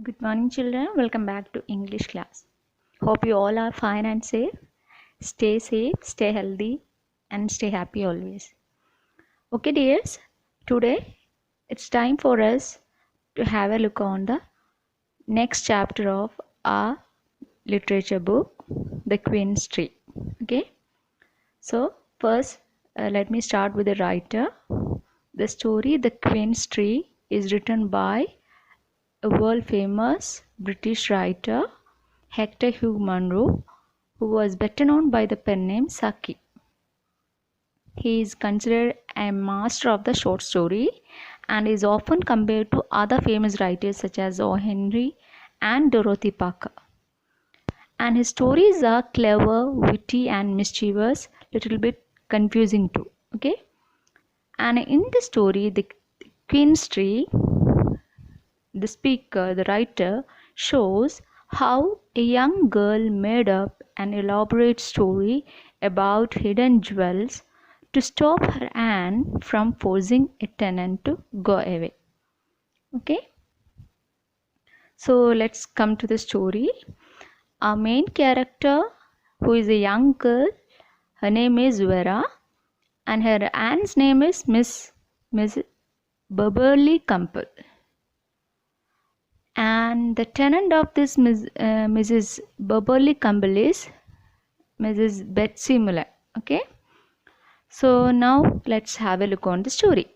Good morning, children. Welcome back to English class. Hope you all are fine and safe. Stay safe, stay healthy, and stay happy always. Okay, dears, today it's time for us to have a look on the next chapter of our literature book, The Queen's Tree. Okay, so first, let me start with the writer. The story, The Queen's Tree, is written by a world famous British writer, Hector Hugh Munro, who was better known by the pen name Saki. He is considered a master of the short story and is often compared to other famous writers such as O. Henry and Dorothy Parker. And his stories are clever, witty, and mischievous, little bit confusing too. Okay, and in the story, the Queen's Tree, the speaker, the writer, shows how a young girl made up an elaborate story about hidden jewels to stop her aunt from forcing a tenant to go away. Okay, so let's come to the story. Our main character, who is a young girl, her name is Vera, and her aunt's name is Miss Beverly Cumple. And the tenant of this Mrs. Beverly Cumble is Mrs. Betsy Muller. Okay, so now let's have a look on the story.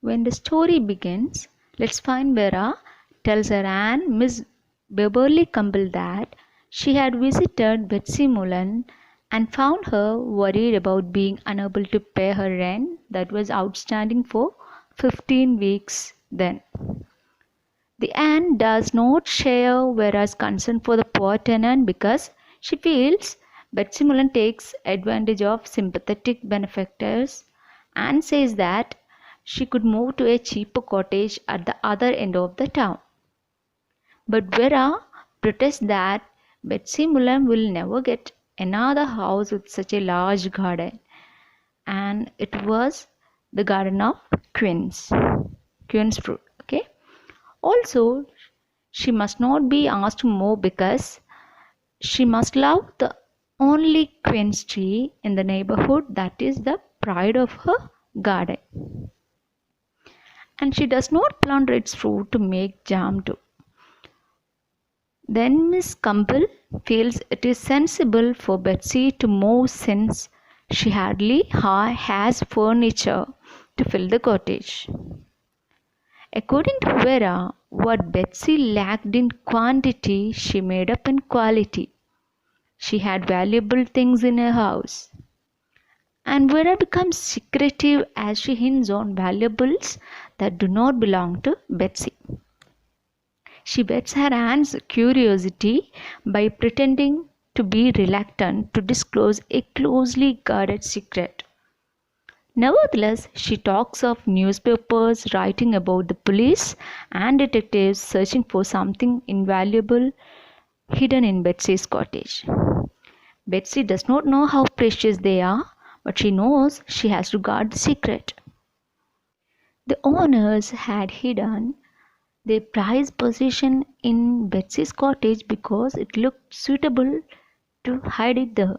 When the story begins, let's find Vera tells her aunt, Miss Beverly Cumble, that she had visited Betsy Mullen and found her worried about being unable to pay her rent that was outstanding for 15 weeks then. The aunt does not share Vera's concern for the poor tenant because she feels Betsy Mullen takes advantage of sympathetic benefactors and says that she could move to a cheaper cottage at the other end of the town. But Vera protests that Betsy Mullen will never get another house with such a large garden, and it was the garden of Quince fruit. Okay. Also, she must not be asked to move because she must love the only quince tree in the neighborhood that is the pride of her garden. And she does not plunder its fruit to make jam too. Then Miss Cumble feels it is sensible for Betsy to move since she hardly has furniture to fill the cottage. According to Vera, what Betsy lacked in quantity, she made up in quality. She had valuable things in her house. And Vera becomes secretive as she hints on valuables that do not belong to Betsy. She whets her aunt's curiosity by pretending to be reluctant to disclose a closely guarded secret. Nevertheless, she talks of newspapers writing about the police and detectives searching for something invaluable hidden in Betsy's cottage. Betsy does not know how precious they are, but she knows she has to guard the secret. The owners had hidden their prized possession in Betsy's cottage because it looked suitable to hide it there.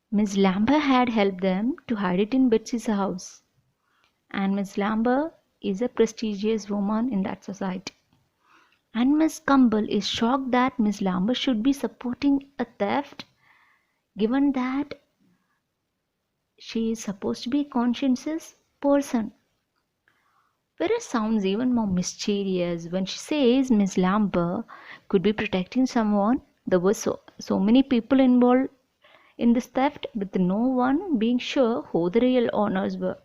Miss Lambert had helped them to hide it in Betsy's house, and Miss Lambert is a prestigious woman in that society. And Miss Cumble is shocked that Miss Lambert should be supporting a theft, given that she is supposed to be a conscientious person. Vera sounds even more mysterious when she says Miss Lambert could be protecting someone. There were so many people involved in this theft, with no one being sure who the real owners were.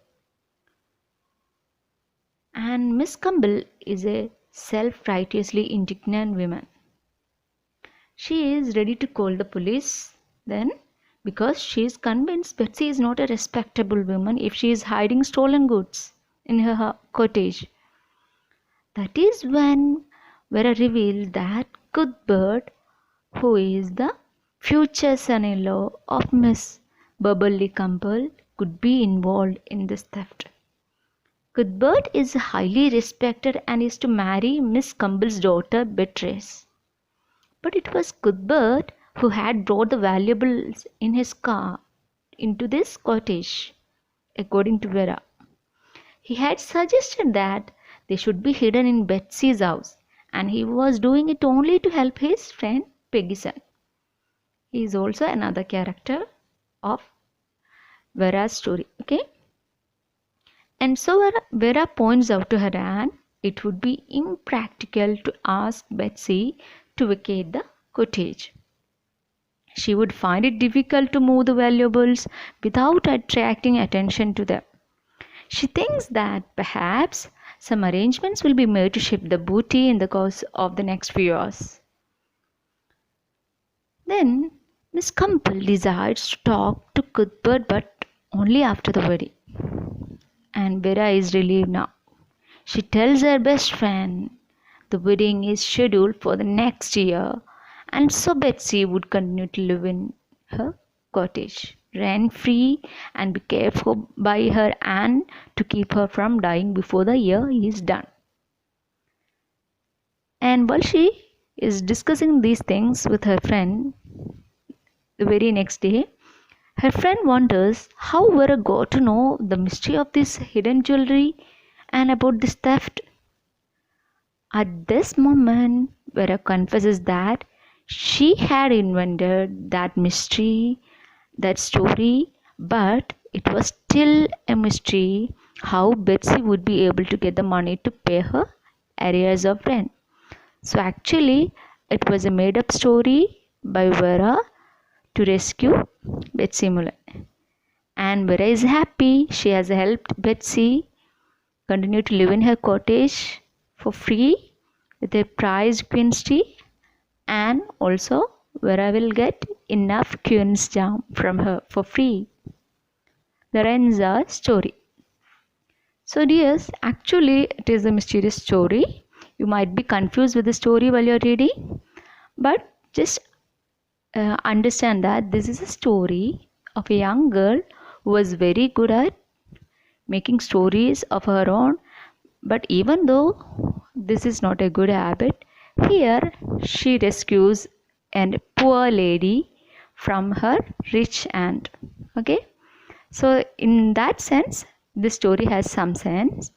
And Miss Cumble is a self-righteously indignant woman. She is ready to call the police then, because she is convinced Betsy is not a respectable woman if she is hiding stolen goods in her cottage. That is when Vera reveals that Cuthbert, who is the future son-in-law of Miss Beverly Cumble, could be involved in this theft. Cuthbert is highly respected and is to marry Miss Cumble's daughter Beatrice. But it was Cuthbert who had brought the valuables in his car into this cottage, according to Vera. He had suggested that they should be hidden in Betsy's house, and he was doing it only to help his friend Peggy's son. He is also another character of Vera's story. Okay? And so Vera points out to her aunt it would be impractical to ask Betsy to vacate the cottage. She would find it difficult to move the valuables without attracting attention to them. She thinks that perhaps some arrangements will be made to ship the booty in the course of the next few years. Then Miss Cumple decides to talk to Cuthbert, but only after the wedding. And Vera is relieved now. She tells her best friend the wedding is scheduled for the next year, and so Betsy would continue to live in her cottage, rent free, and be cared for by her aunt to keep her from dying before the year is done. And while she is discussing these things with her friend the very next day, her friend wonders how Vera got to know the mystery of this hidden jewelry and about this theft. At this moment, Vera confesses that she had invented that mystery, that story, but it was still a mystery how Betsy would be able to get the money to pay her arrears of rent. So actually, it was a made-up story by Vera to rescue Betsy Muller. And Vera is happy. She has helped Betsy continue to live in her cottage for free with a prized quince tea, and also Vera will get enough quince jam from her for free. That ends our story. So dears, actually it is a mysterious story. You might be confused with the story while you're reading, but just understand that this is a story of a young girl who was very good at making stories of her own. But even though this is not a good habit, here she rescues a poor lady from her rich aunt. Okay, so in that sense this story has some sense.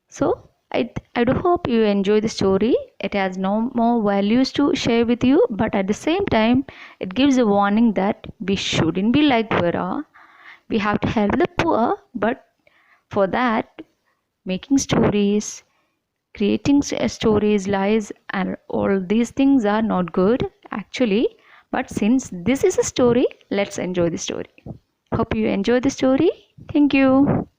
So I do hope you enjoy the story. It has no more values to share with you, but at the same time it gives a warning that we shouldn't be like Vera. We have to help the poor, but for that, making stories, creating stories, lies, and all these things are not good actually. But since this is a story, let's enjoy the story. Hope you enjoy the story. Thank you.